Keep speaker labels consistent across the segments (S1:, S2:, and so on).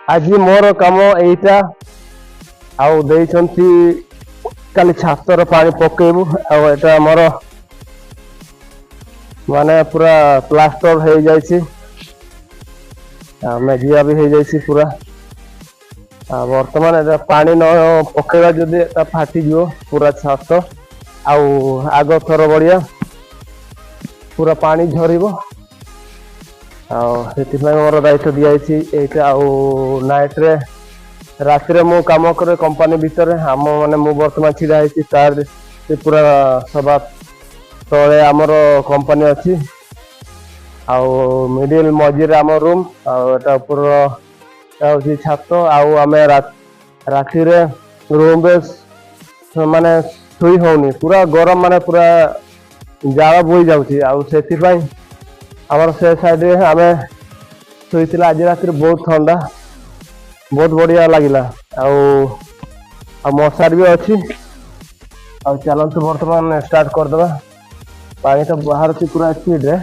S1: आज मोर काम एटा आउ देइछंती काली छातर पानी पकेबू आउ मोर माने पूरा प्लास्टर हो जाइए मेजिया भी हो जाइए पूरा बर्तमान पानी न पकेगा जदि फाटी जीव पूरा छात आउ आग थर बढ़िया पूरा पानी झरिब मोर दायित्व दिखाई आउ नाइट रे राति रे मु काम करे कंपनी भीतर आम माने मु बर्तमान छिड़ा है तार से पूरा सभा तले आमर कंपनी अच्छी आउ मिडिल मझीरे आम रूम आटा ऊपर छात आउ आम राति रे रूम माने शुई होनी पूरा गरम माने पूरा जाल बोई जाउची आउ सेति आमर से साइड रे आम शुईला आज राति बहुत ठंडा बहुत बढ़िया लगिला आउ मशार भी अच्छी आउ चलतु बर्तमान स्टार्ट करदे पानी तो बाहर से पूरा स्पीड रे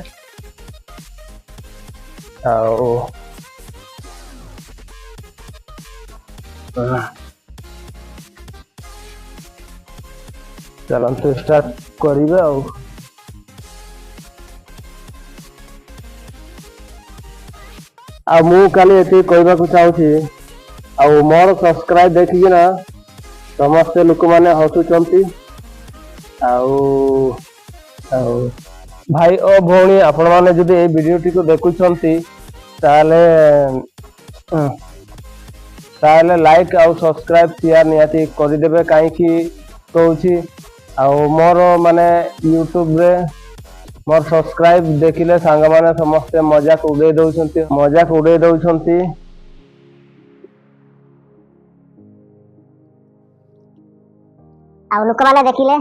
S1: चलतु स्टार्ट करिबे मु काली एति कहबा को चाहूची मोर सब्सक्राइब देखिए ना समस्त लोक माने हसुचंती भाई ओ भौणी आपण माने जदि ए वीडियोटी को देखुछंती ताले लाइक आउ सब्सक्राइब शेयर नियाती करि देबे काई कि कहूची मोर माने यूट्यूब रे मोर सब्सक्राइब देखिले सांग माने समस्त मजाक उड़े दउछंती
S2: आ लोक माने देखिले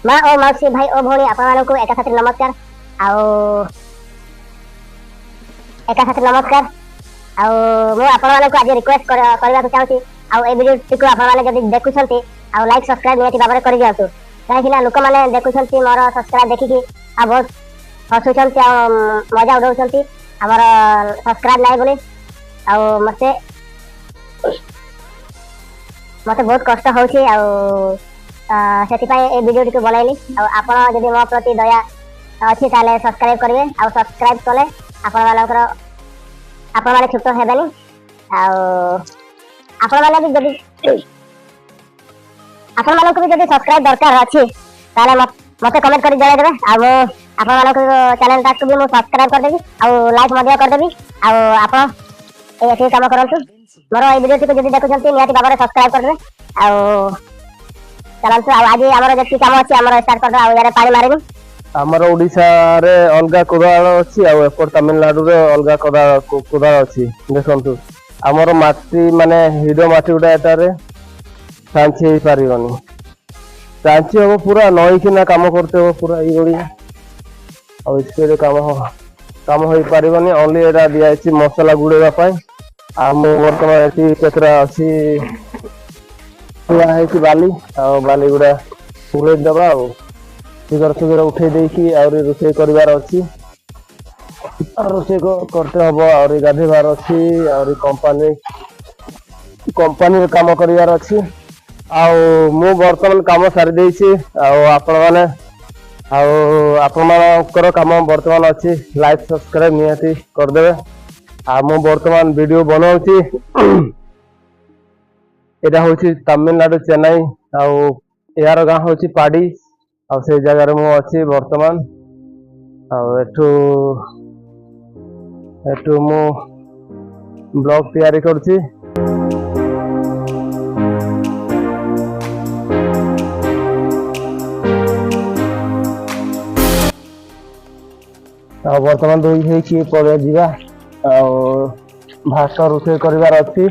S2: माँ ओ मौसी भाई ओ भौणी आपण को एका साथी नमस्कार नमस्कार मु आपण को आज रिक्वेस्ट करबा चाहूची ए वीडियो को आपण माने जदी देखुछंती लाइक सब्सक्राइब नियति बाबरे करि दियंतु काहेकि लोक माने देखुछंती मोर सब्सक्राइब देखिकी बहुत हसुछंती मजा उड़ाउछंती हमर सब्सक्राइब नाही बोली मते बहुत कष्ट होउची से वीडियो टी बनैली आपण जदि मो प्रति दया अच्छी ताले सब्सक्राइब करेंगे सब्सक्राइब कले आपण माने छुट हेबेनी आपण माने भी जदि आपण माने को भी जदि सब्सक्राइब दरकार अछि ताले मते कमेंट करी जणाइ देबे आपण माने को चैनल टाक भी मु सब्सक्राइब कर देबी लाइक मध्य कर देबी आपण ए काम करंतु मोर ए वीडियो टी जदि देखुछंती निहाती बाबरे सब्सक्राइब कर देबे चलतु आज आमर जति काम अछि आमर स्टार्ट कर यारे पानी मारिबो
S1: आमर ओडिसा रे अलगा कोदाळ अछि एपर तमिलनाडु रे अलगा कोदाळ अछि देखंतु आमर माटी माने हिडो माटी उडा एटारे सांची हे पारिबनी सांची हो पूरा नई किना काम करते हो पूरा ई ओडी स्पीड काम होई पारिबनी ओनली एटा दिया अछि मसाला गुडेबा पय आम वर्तमान एति केतरा अछि है कि बाली गुड़ा उड़े दबा शीघ्र उठे देखी रोषे कर रोषे करते हम गाधेबार अच्छी कंपनी काम कर मु बर्तमान काम सारी देछि आपण माने आपण काम बर्तमान अच्छी लाइक सब्सक्राइब निहाती करदे मु बर्तमान वीडियो बनाऊँगी एटा होची तमिलनाडु चेन्नई यार गाँ होची पाड़ी से जगह मु अच्छी बर्तमान एठू मु ब्लॉग तैयारी करछि बर्तमान दुई है कि पर जीवा भात रोषे करिवार अच्छी